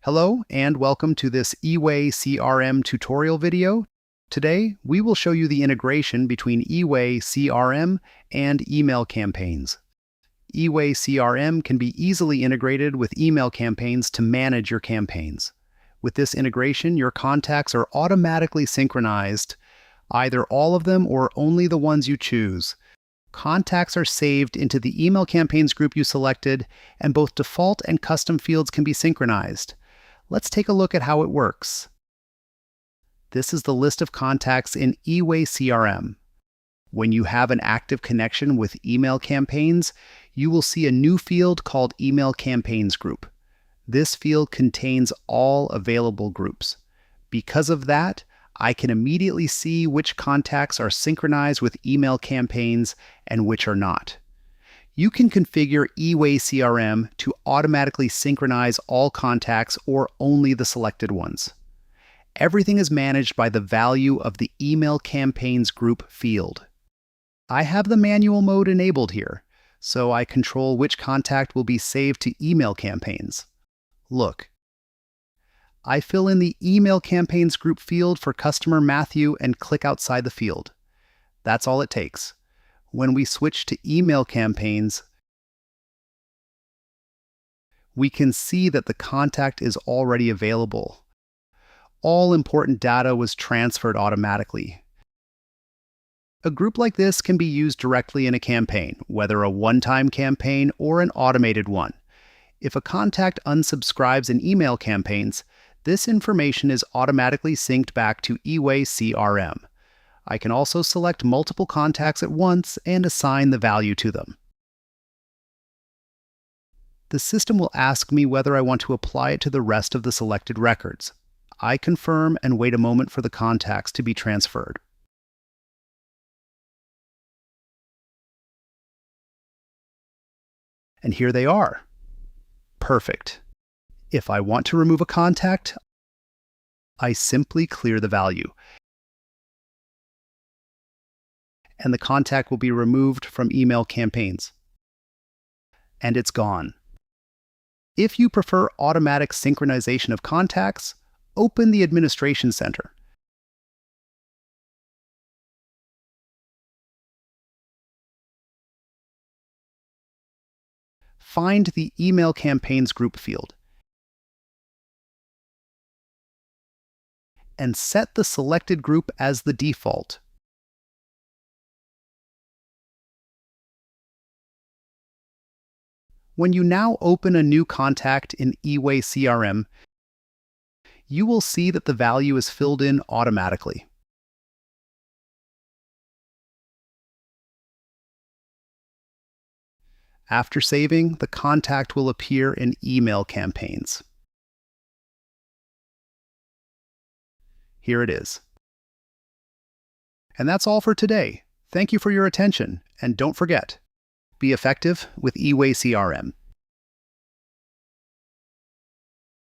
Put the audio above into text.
Hello and welcome to this eWay-CRM tutorial video. Today, we will show you the integration between eWay-CRM and email campaigns. eWay-CRM can be easily integrated with email campaigns to manage your campaigns. With this integration, your contacts are automatically synchronized, either all of them or only the ones you choose. Contacts are saved into the email campaigns group you selected, and both default and custom fields can be synchronized. Let's take a look at how it works. This is the list of contacts in eWay-CRM. When you have an active connection with email campaigns, you will see a new field called Email Campaigns Group. This field contains all available groups. Because of that, I can immediately see which contacts are synchronized with email campaigns and which are not. You can configure eWay-CRM to automatically synchronize all contacts or only the selected ones. Everything is managed by the value of the Email Campaigns Group field. I have the manual mode enabled here, so I control which contact will be saved to email campaigns. Look. I fill in the Email Campaigns Group field for customer Matthew and click outside the field. That's all it takes. When we switch to email campaigns, we can see that the contact is already available. All important data was transferred automatically. A group like this can be used directly in a campaign, whether a one-time campaign or an automated one. If a contact unsubscribes in email campaigns, this information is automatically synced back to eWay-CRM. I can also select multiple contacts at once and assign the value to them. The system will ask me whether I want to apply it to the rest of the selected records. I confirm and wait a moment for the contacts to be transferred. And here they are. Perfect. If I want to remove a contact, I simply clear the value, and the contact will be removed from email campaigns. And it's gone. If you prefer automatic synchronization of contacts, open the Administration Center. Find the Email Campaigns Group field and set the selected group as the default. When you now open a new contact in eWay-CRM, you will see that the value is filled in automatically. After saving, the contact will appear in email campaigns. Here it is. And that's all for today. Thank you for your attention, and don't forget, be effective with eWay-CRM.